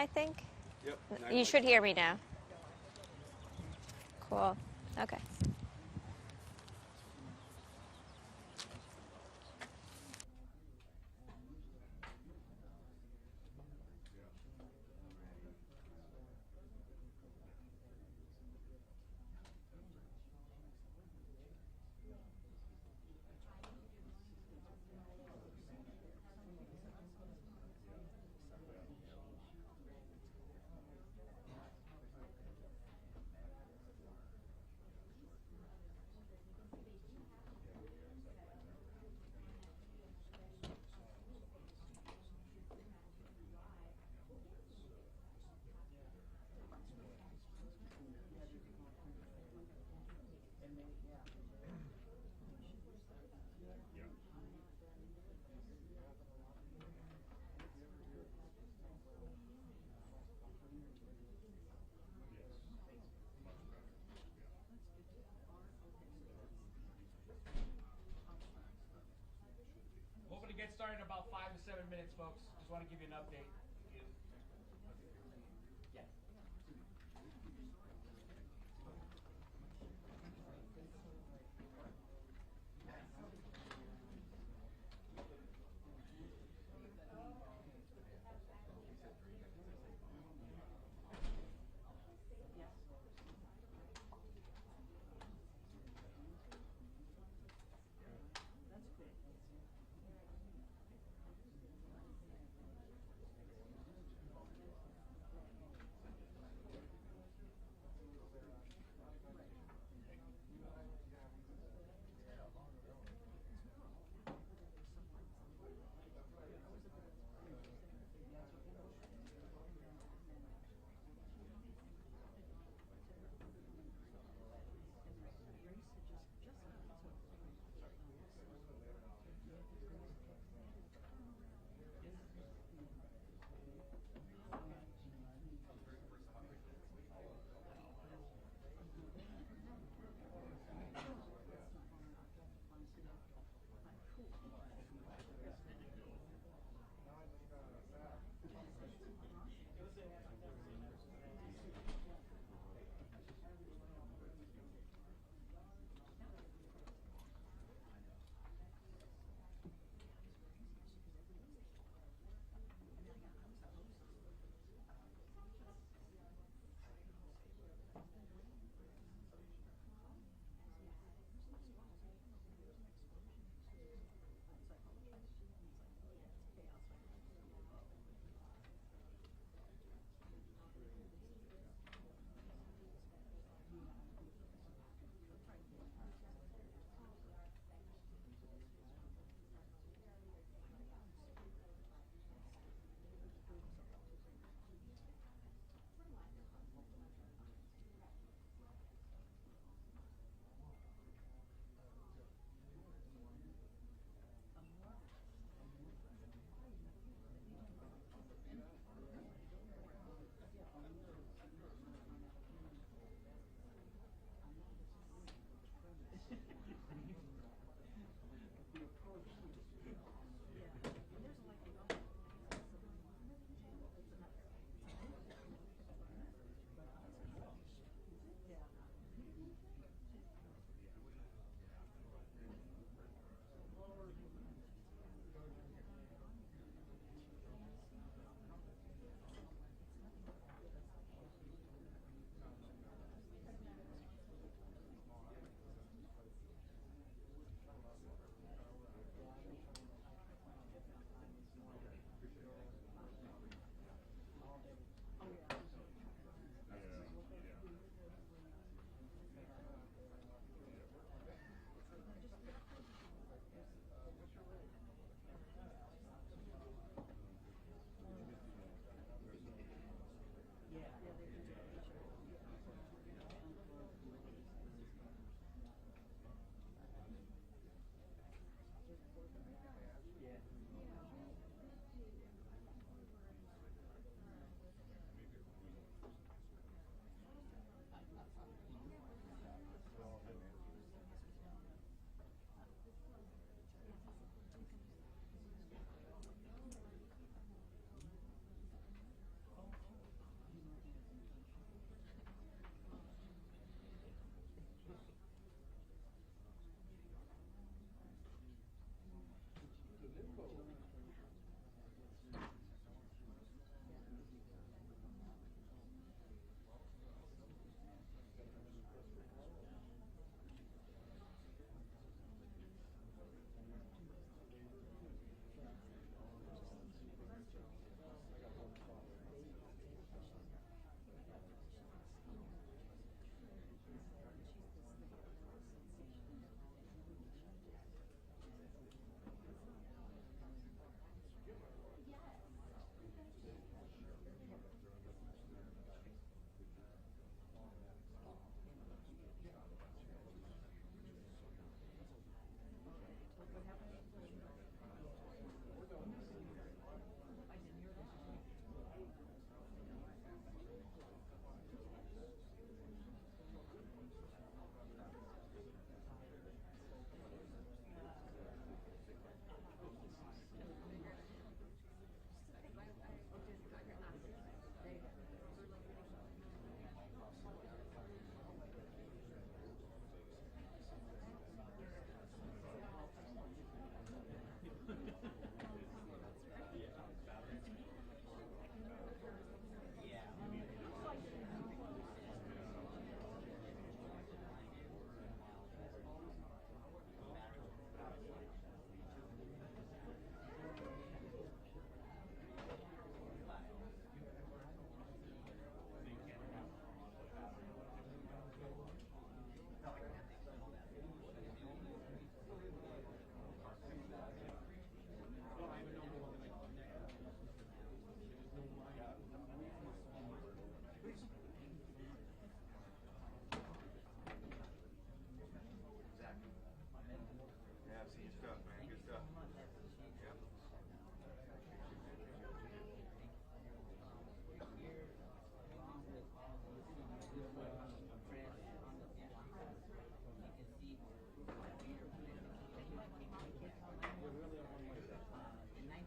I think? Yep. You should hear me now. Cool. Okay. Hoping to get started in about 5 to 7 minutes, folks. Just want to give you an update. Yeah. Yeah, I've seen stuff, man. Good stuff. Yep.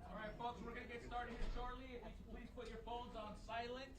All right, folks, we're going to get started here shortly. If you could please put your phones on silent.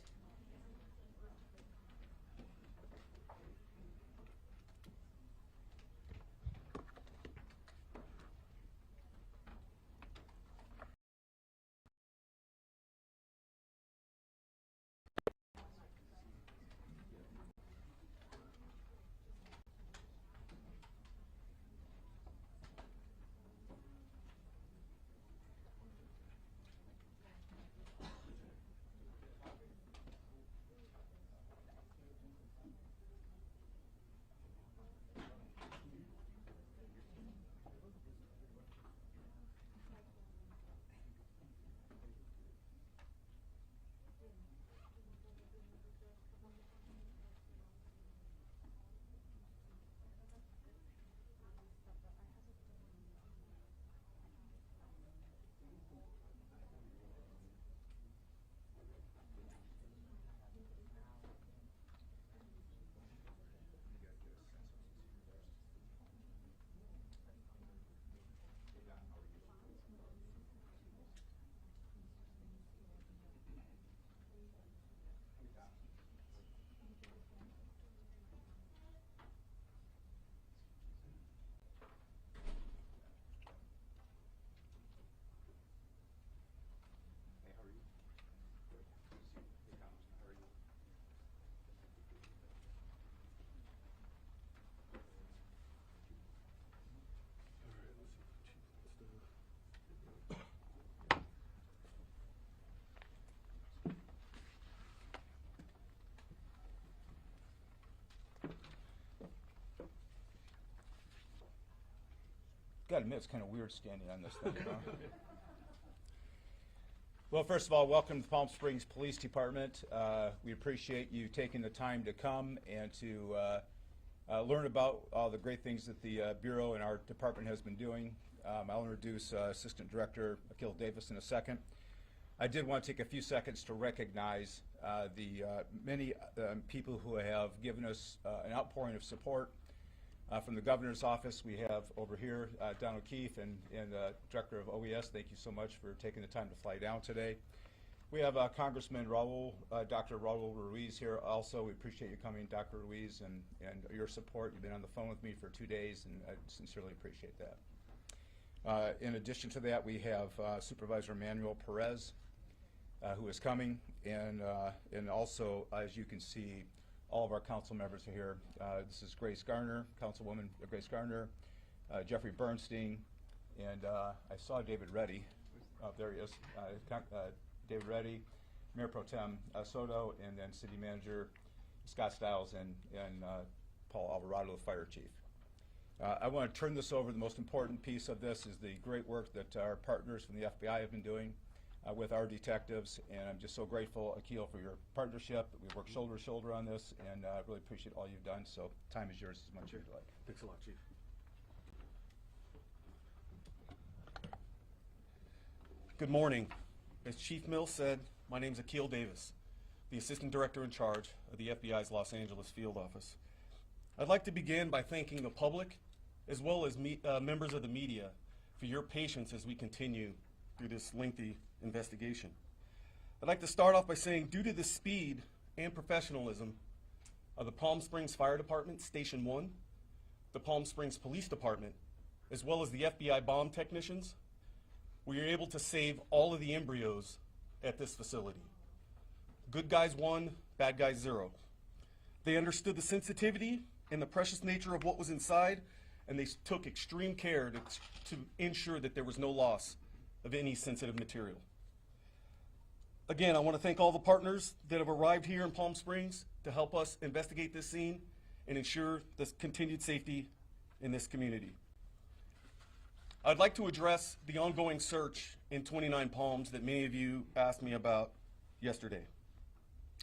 Hey, how are you? Good. Good to see you. Hey, Congressman, how are you? All right, let's see what Chief wants to do. Gotta admit, it's kind of weird standing on this thing, you know? Well, first of all, welcome to the Palm Springs Police Department. We appreciate you taking the time to come and to learn about all the great things that the Bureau and our department has been doing. I'll introduce Assistant Director Akil Davis in a second. I did want to take a few seconds to recognize the many people who have given us an outpouring of support. From the Governor's Office, we have over here Don O'Keefe and Director of OES. Thank you so much for taking the time to fly down today. We have Congressman Raul, Dr. Raul Ruiz here also. We appreciate you coming, Dr. Ruiz, and your support. You've been on the phone with me for 2 days, and I sincerely appreciate that. In addition to that, we have Supervisor Manuel Perez, who is coming, and also, as you can see, all of our council members are here. This is Grace Garner, Councilwoman Grace Garner, Jeffrey Bernstein, and I saw David Reddy. There he is. David Reddy, Mayor Pro Tem Soto, and then City Manager Scott Stiles and Paul Alvarado, the Fire Chief. I want to turn this over. The most important piece of this is the great work that our partners from the FBI have been doing with our detectives, and I'm just so grateful, Akil, for your partnership. We work shoulder to shoulder on this, and I really appreciate all you've done, so time is yours as much as you'd like. Thanks a lot, Chief. Good morning. As Chief Mills said, my name is Akil Davis, the Assistant Director in charge of the FBI's Los Angeles Field Office. I'd like to begin by thanking the public as well as members of the media for your patience as we continue through this lengthy investigation. I'd like to start off by saying, due to the speed and professionalism of the Palm Springs Fire Department, Station 1, the Palm Springs Police Department, as well as the FBI bomb technicians, we were able to save all of the embryos at this facility. Good guys won, bad guys zero. They understood the sensitivity and the precious nature of what was inside, and they took extreme care to ensure that there was no loss of any sensitive material. Again, I want to thank all the partners that have arrived here in Palm Springs to help us investigate this scene and ensure the continued safety in this community. I'd like to address the ongoing search in 29 Palms that many of you asked me about yesterday.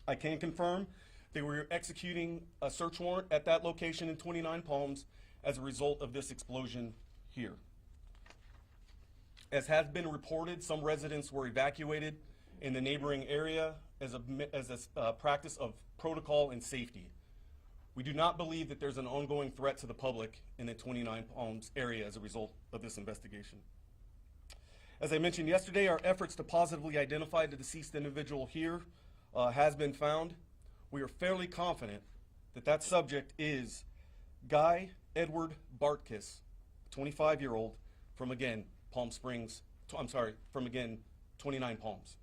I can confirm they were executing a search warrant at that location in 29 Palms as a result of this explosion here. As has been reported, some residents were evacuated in the neighboring area as a practice of protocol and safety. We do not believe that there's an ongoing threat to the public in the 29 Palms area as a result of this investigation. As I mentioned yesterday, our efforts to positively identify the deceased individual here has been found. We are fairly confident that that subject is Guy Edward Bartkiss, 25-year-old from, again, Palm Springs, from, again, 29 Palms.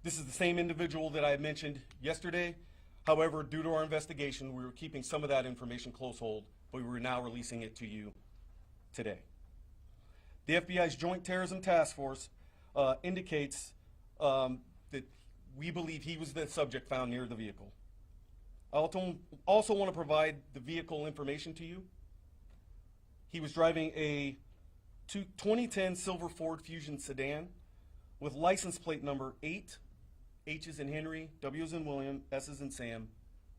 This is the same individual that I had mentioned yesterday. However, due to our investigation, we were keeping some of that information close hold, but we were now releasing it to you today. The FBI's Joint Terrorism Task Force indicates that we believe he was the subject found near the vehicle. I also want to provide the vehicle information to you. He was driving a 2010 silver Ford Fusion sedan with license plate number 8, H as in Henry, W as in William, S as in Sam,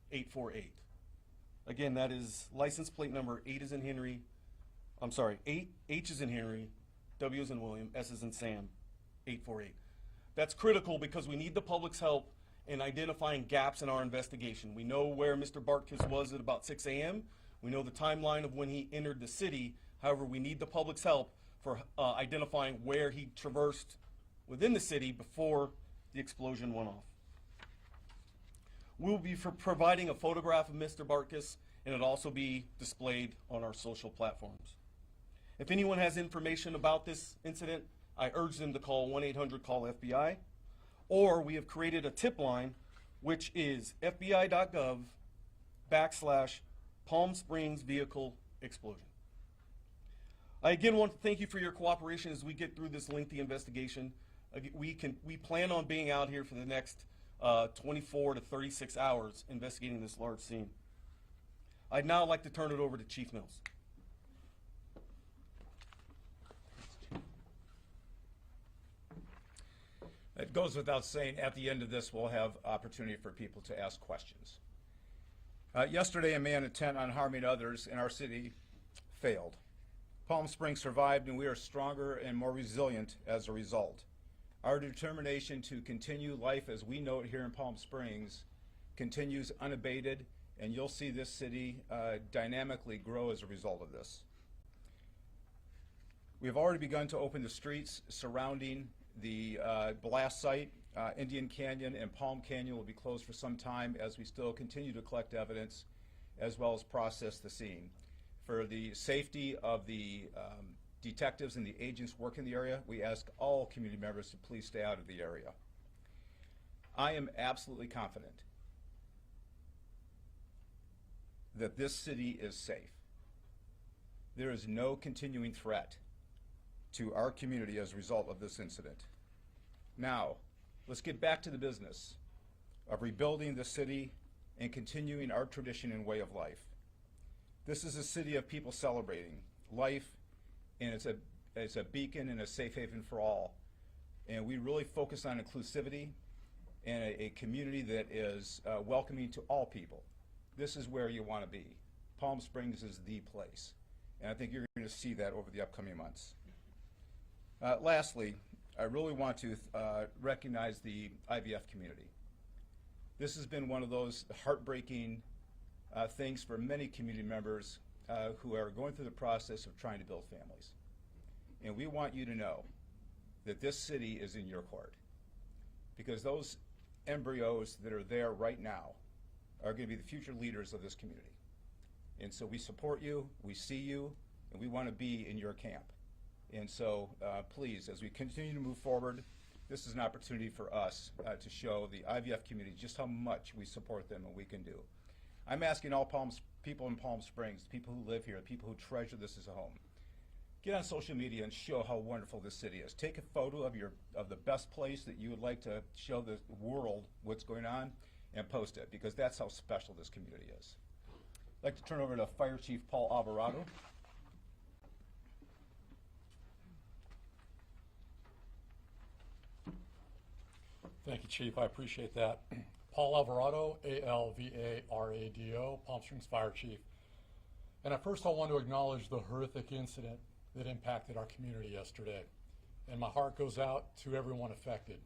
848. Again, that is license plate number 8 as in Henry, 8, H as in Henry, W as in William, S as in Sam, 848. That's critical because we need the public's help in identifying gaps in our investigation. We know where Mr. Bartkiss was at about 6 a.m. We know the timeline of when he entered the city. However, we need the public's help for identifying where he traversed within the city before the explosion went off. We'll be providing a photograph of Mr. Bartkiss, and it'll also be displayed on our social platforms. If anyone has information about this incident, I urge them to call 1-800-CALL-FBI, or we have created a tip line, which is fbi.gov/Palm Springs vehicle explosion. I again want to thank you for your cooperation as we get through this lengthy investigation. We plan on being out here for the next 24 to 36 hours investigating this large scene. I'd now like to turn it over to Chief Mills. It goes without saying, at the end of this, we'll have opportunity for people to ask questions. Yesterday, a man intent on harming others in our city failed. Palm Springs survived, and we are stronger and more resilient as a result. Our determination to continue life as we know it here in Palm Springs continues unabated, and you'll see this city dynamically grow as a result of this. We have already begun to open the streets surrounding the blast site. Indian Canyon and Palm Canyon will be closed for some time as we still continue to collect evidence as well as process the scene. For the safety of the detectives and the agents working the area, we ask all community members to please stay out of the area. I am absolutely confident that this city is safe. There is no continuing threat to our community as a result of this incident. Now, let's get back to the business of rebuilding the city and continuing our tradition and way of life. This is a city of people celebrating life, and it's a beacon and a safe haven for all. And we really focus on inclusivity and a community that is welcoming to all people. This is where you want to be. Palm Springs is the place. And I think you're going to see that over the upcoming months. Lastly, I really want to recognize the IVF community. This has been one of those heartbreaking things for many community members who are going through the process of trying to build families. And we want you to know that this city is in your court, because those embryos that are there right now are going to be the future leaders of this community. And so we support you, we see you, and we want to be in your camp. And so please, as we continue to move forward, this is an opportunity for us to show the IVF community just how much we support them and we can do. I'm asking all people in Palm Springs, people who live here, people who treasure this as a home, get on social media and show how wonderful this city is. Take a photo of the best place that you would like to show the world what's going on and post it, because that's how special this community is. I'd like to turn over to Fire Chief Paul Alvarado. Thank you, Chief. I appreciate that. Paul Alvarado, A-L-V-A-R-A-D-O, Palm Springs Fire Chief. And at first I want to acknowledge the horrific incident that impacted our community yesterday. And my heart goes out to everyone affected.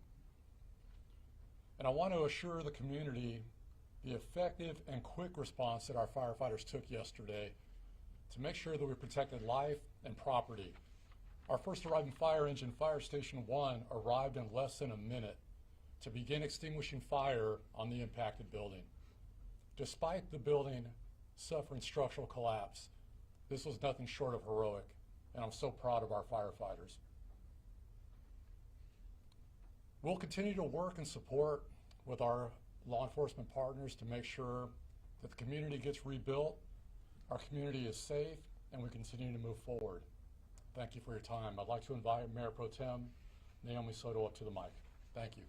And I want to assure the community the effective and quick response that our firefighters took yesterday to make sure that we protected life and property. Our first arriving fire engine, Fire Station 1, arrived in less than a minute to begin extinguishing fire on the impacted building. Despite the building suffering structural collapse, this was nothing short of heroic, and I'm so proud of our firefighters. We'll continue to work and support with our law enforcement partners to make sure that the community gets rebuilt, our community is safe, and we continue to move forward. Thank you for your time. I'd like to invite Mayor Pro Tem Naomi Soto up to the mic. Thank you.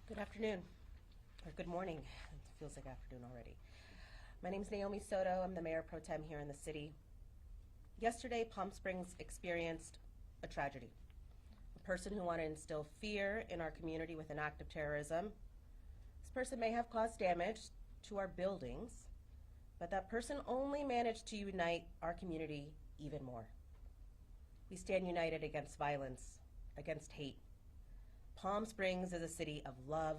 Good afternoon, or good morning. It feels like afternoon already. My name is Naomi Soto. I'm the Mayor Pro Tem here in the city. Yesterday, Palm Springs experienced a tragedy. A person who wanted to instill fear in our community with an act of terrorism. This person may have caused damage to our buildings, but that person only managed to unite our community even more. We stand united against violence, against hate. Palm Springs is a city of love,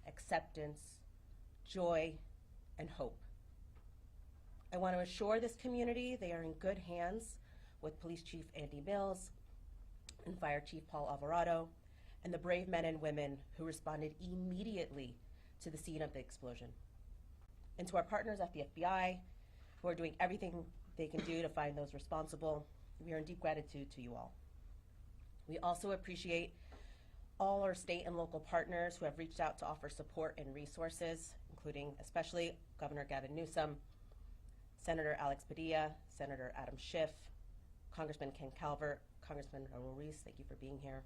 acceptance, joy, and hope. I want to assure this community they are in good hands with Police Chief Andy Mills and Fire Chief Paul Alvarado and the brave men and women who responded immediately to the scene of the explosion. And to our partners at the FBI, who are doing everything they can do to find those responsible, we are in deep gratitude to you all. We also appreciate all our state and local partners who have reached out to offer support and resources, including especially Governor Gavin Newsom, Senator Alex Padilla, Senator Adam Schiff, Congressman Ken Calvert, Congressman Raul Ruiz, thank you for being here,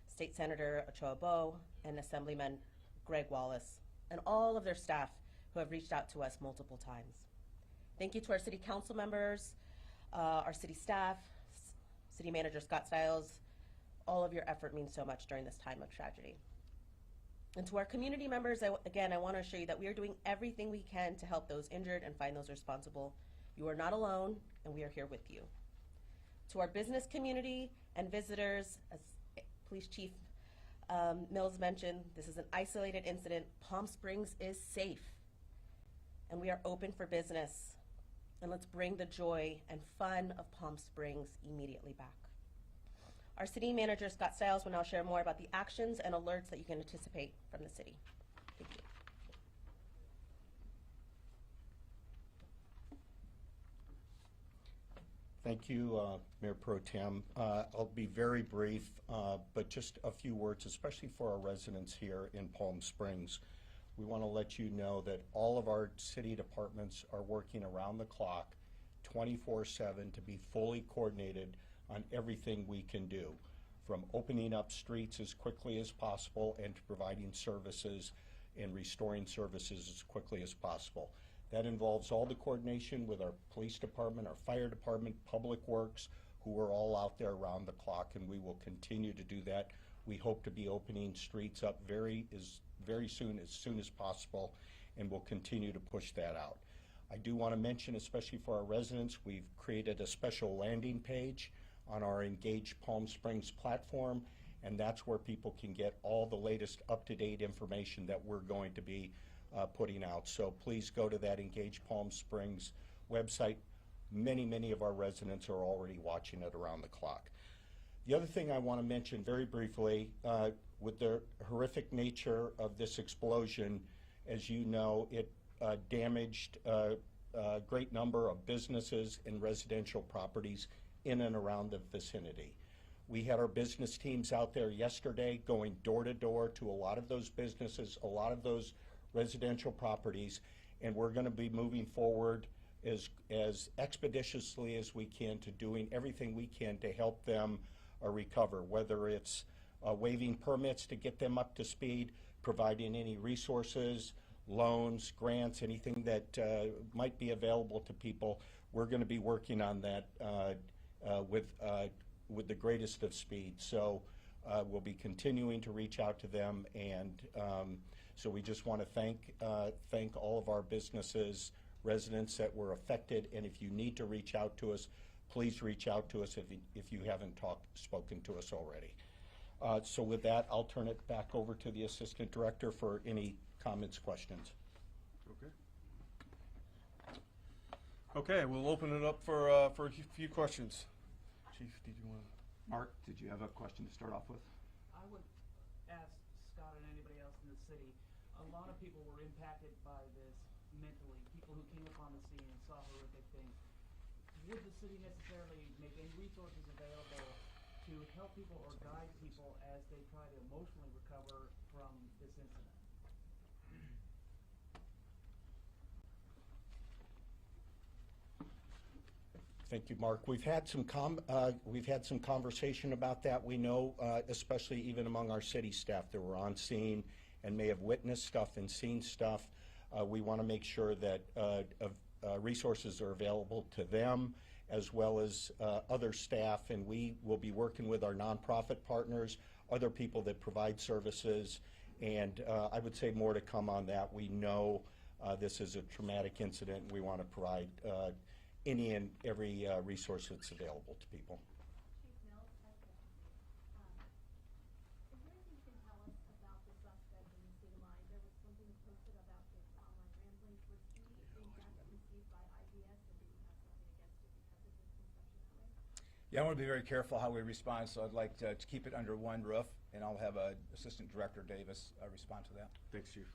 State Senator Ochoa Bo, and Assemblyman Greg Wallace, and all of their staff who have reached out to us multiple times. Thank you to our city council members, our city staff, City Manager Scott Stiles. All of your effort means so much during this time of tragedy. And to our community members, again, I want to assure you that we are doing everything we can to help those injured and find those responsible. You are not alone, and we are here with you. To our business community and visitors, as Police Chief Mills mentioned, this is an isolated incident. Palm Springs is safe, and we are open for business. And let's bring the joy and fun of Palm Springs immediately back. Our City Manager, Scott Stiles, will now share more about the actions and alerts that you can anticipate from the city. Thank you. Thank you, Mayor Pro Tem. I'll be very brief, but just a few words, especially for our residents here in Palm Springs. We want to let you know that all of our city departments are working around the clock, 24/7, to be fully coordinated on everything we can do, from opening up streets as quickly as possible and to providing services and restoring services as quickly as possible. That involves all the coordination with our police department, our fire department, public works, who are all out there around the clock, and we will continue to do that. We hope to be opening streets up very soon, as soon as possible, and we'll continue to push that out. I do want to mention, especially for our residents, we've created a special landing page on our Engage Palm Springs platform, and that's where people can get all the latest up-to-date information that we're going to be putting out. So please go to that Engage Palm Springs website. Many of our residents are already watching it around the clock. The other thing I want to mention very briefly, with the horrific nature of this explosion, as you know, it damaged a great number of businesses and residential properties in and around the vicinity. We had our business teams out there yesterday going door to door to a lot of those businesses, a lot of those residential properties, and we're going to be moving forward as expeditiously as we can to doing everything we can to help them recover, whether it's waiving permits to get them up to speed, providing any resources, loans, grants, anything that might be available to people. We're going to be working on that with the greatest of speed. So we'll be continuing to reach out to them, and so we just want to thank all of our businesses, residents that were affected, and if you need to reach out to us, please reach out to us if you haven't spoken to us already. So with that, I'll turn it back over to the Assistant Director for any comments, questions. Okay. Okay, we'll open it up for a few questions. Chief, did you want to? Mark, did you have a question to start off with? I would ask Scott and anybody else in the city, a lot of people were impacted by this mentally, people who came upon the scene and saw horrific things. Would the city necessarily make any resources available to help people or guide people as they try to emotionally recover from this incident? Thank you, Mark. We've had some conversation about that. We know, especially even among our city staff that were on scene and may have witnessed stuff and seen stuff. We want to make sure that resources are available to them as well as other staff, and we will be working with our nonprofit partners, other people that provide services, and I would say more to come on that. We know this is a traumatic incident, and we want to provide any and every resource that's available to people. Chief Mills, is there anything you can tell us about the suspect in the state of mind? There was something posted about his online rambling. Was he being received by IDS, or did he have something against it because of his conception that way? Yeah, I want to be very careful how we respond, so I'd like to keep it under one roof, and I'll have Assistant Director Davis respond to that. Thanks, Chief.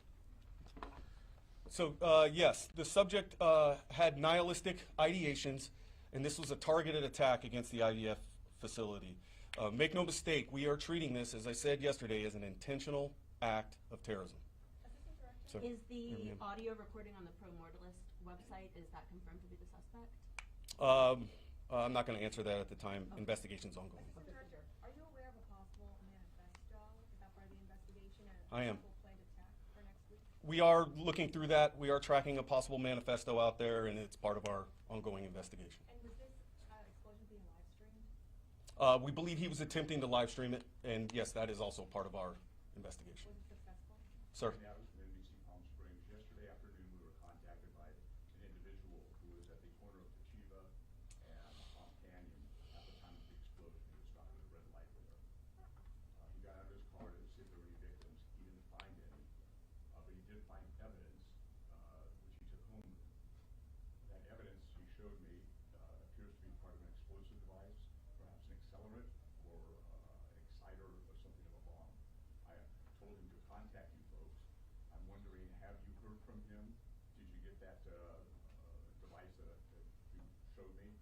So, yes, the subject had nihilistic ideations, and this was a targeted attack against the IDF facility. Make no mistake, we are treating this, as I said yesterday, as an intentional act of terrorism. Assistant Director? So, Is the audio recording on the Pro Mortalist website, is that confirmed to be the suspect? I'm not going to answer that at the time. Okay. Investigation's ongoing. Assistant Director, are you aware of a possible manifesto? Is that part of the investigation? I am. Planned attack for next week? We are looking through that. We are tracking a possible manifesto out there, and it's part of our ongoing investigation. And was this explosion being live streamed? We believe he was attempting to live stream it, and yes, that is also part of our investigation. Was it successful? Sir? Yeah, I was from NBC Palm Springs. Yesterday afternoon, we were contacted by an individual who was at the corner of Tachiva and Palm Canyon at the time of the explosion. He was stopped at a red light there. He got out of his car to see if there were any victims. He didn't find any, but he did find evidence, which he took home with him. That evidence, he showed me, appears to be part of an explosive device, perhaps an accelerant or exciter or something of a bomb. I told him to contact you folks. I'm wondering, have you heard from him? Did you get that device that you showed me?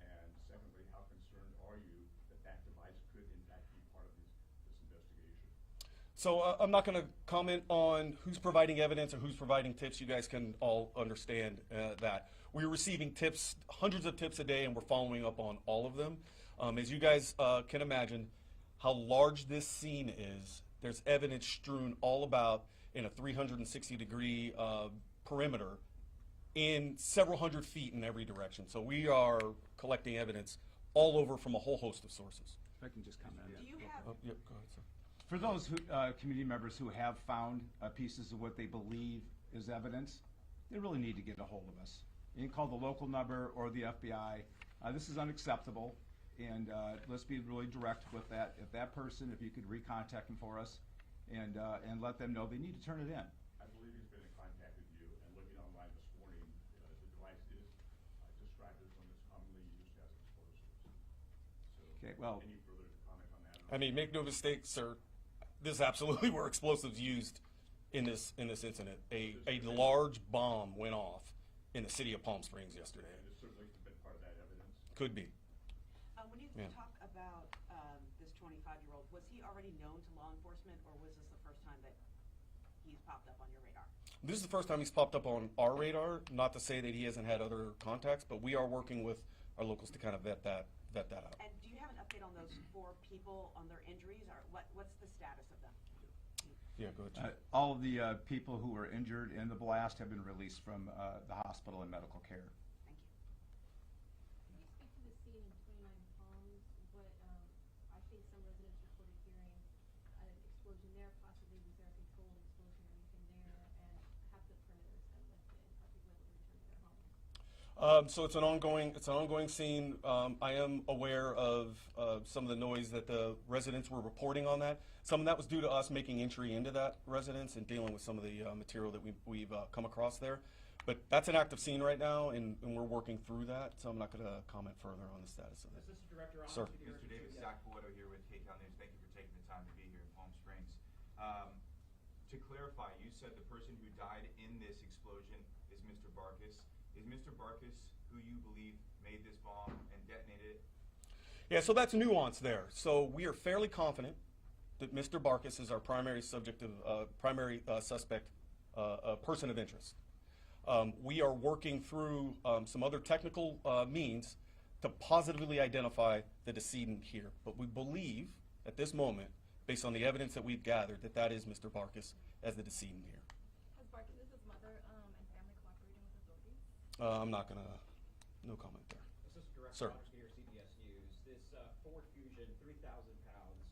And secondly, how concerned are you that that device could in fact be part of this investigation? So I'm not going to comment on who's providing evidence or who's providing tips. You guys can all understand that. We're receiving tips, hundreds of tips a day, and we're following up on all of them. As you guys can imagine, how large this scene is, there's evidence strewn all about in a 360-degree perimeter in several hundred feet in every direction. So we are collecting evidence all over from a whole host of sources. If I can just comment. Do you have, Yep, go ahead, sir. For those community members who have found pieces of what they believe is evidence, they really need to get a hold of us. You can call the local number or the FBI. This is unacceptable, and let's be really direct with that. If that person, if you could recontact them for us and let them know they need to turn it in. I believe he's been in contact with you, and looking online this morning, the device is described as one that's commonly used as explosives. So, Okay, well, any further comment on that? I mean, make no mistake, sir, this absolutely were explosives used in this incident. A large bomb went off in the city of Palm Springs yesterday. And this certainly has been part of that evidence. Could be. When you Yeah. talk about this 25-year-old, was he already known to law enforcement, or was this the first time that he's popped up on your radar? This is the first time he's popped up on our radar. Not to say that he hasn't had other contacts, but we are working with our locals to kind of vet that out. And do you have an update on those 4 people, on their injuries, or what's the status of them? Yeah, go ahead. Chief. all of the people who were injured in the blast have been released from the hospital and medical care. Thank you. Can you speak to the scene in 29 Palms? What, I think some residents reported hearing an explosion there, possibly was there a controlled explosion or anything there, and have the perimeters been lifted? Are people able to return to their homes? So it's an ongoing scene. I am aware of some of the noise that the residents were reporting on that. Some of that was due to us making entry into that residence and dealing with some of the material that we've come across there. But that's an active scene right now, and we're working through that, so I'm not going to comment further on the status of it. Assistant Director, on Sir. to the Mr. Davis, Zach Boedo here with KCAL News. Thank you for taking the time to be here in Palm Springs. To clarify, you said the person who died in this explosion is Mr. Barkis. Is Mr. Barkis who you believe made this bomb and detonated it? Yeah, so that's nuance there. So we are fairly confident that Mr. Barkis is our primary subject of suspect, person of interest. We are working through some other technical means to positively identify the decedent here, but we believe at this moment, based on the evidence that we've gathered, that that is Mr. Barkis as the decedent here. Has Barkis' mother and family cooperating with authorities? I'm not gonna, no comment there. Assistant Director Sir. Rogers here, CBS News. This Ford Fusion, 3,000 pounds,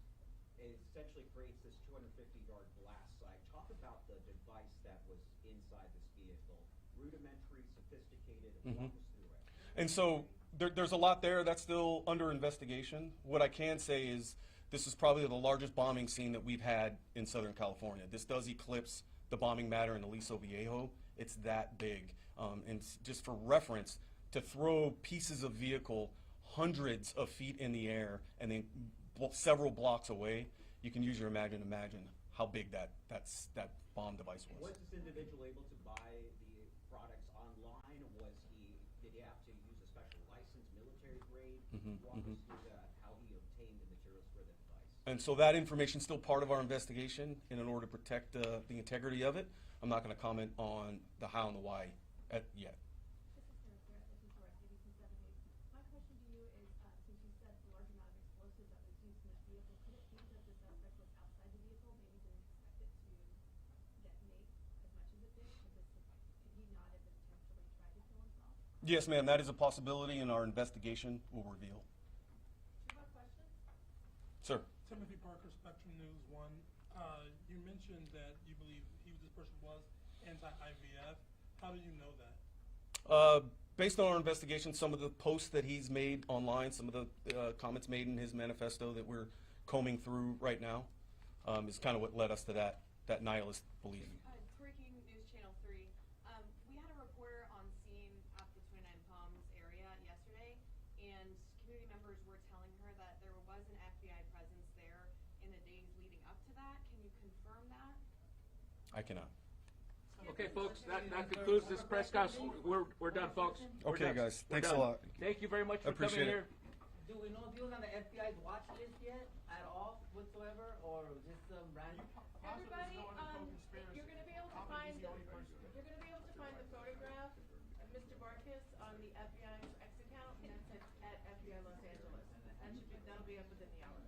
essentially creates this 250-yard blast site. Talk about the device that was inside this vehicle. Rudimentary, sophisticated, walk us through it. And so there's a lot there that's still under investigation. What I can say is this is probably the largest bombing scene that we've had in Southern California. This does eclipse the bombing matter in Aliso Viejo. It's that big. And just for reference, to throw pieces of vehicle hundreds of feet in the air and then several blocks away, you can use your imagine how big that bomb device was. Was this individual able to buy the products online? Did he have to use a special license, military grade? Walk us through that, how he obtained the materials for the device. And so that information is still part of our investigation, and in order to protect the integrity of it, I'm not going to comment on the how and the why yet. This is Sarah, ABC 7 News. My question to you is, since you said the large amount of explosives that was used in this vehicle, could it be that the suspect was outside the vehicle, maybe didn't expect it to detonate as much as it did? Could he not have intentionally tried to kill himself? Yes, ma'am, that is a possibility, and our investigation will reveal. Do you have questions? Sir. Timothy Parker, Spectrum News 1. You mentioned that you believe this person was anti-IVF. How do you know that? Based on our investigation, some of the posts that he's made online, some of the comments made in his manifesto that we're combing through right now, is kind of what led us to that nihilist belief. Breaking News Channel 3. We had a reporter on scene at the 29 Palms area yesterday, and community members were telling her that there was an FBI presence there in the days leading up to that. Can you confirm that? I cannot. Okay, folks, that concludes this press conference. We're done, folks. We're Okay, done. guys, We're thanks a done. lot. Thank you very much for coming Appreciate it. here. Do we know if he was on the FBI's watch list yet at all whatsoever, or just some random? Everybody, you're gonna be able to find the photograph of Mr. Barkis on the FBI's X account, and that's at FBI Los Angeles. That'll be up within the hour.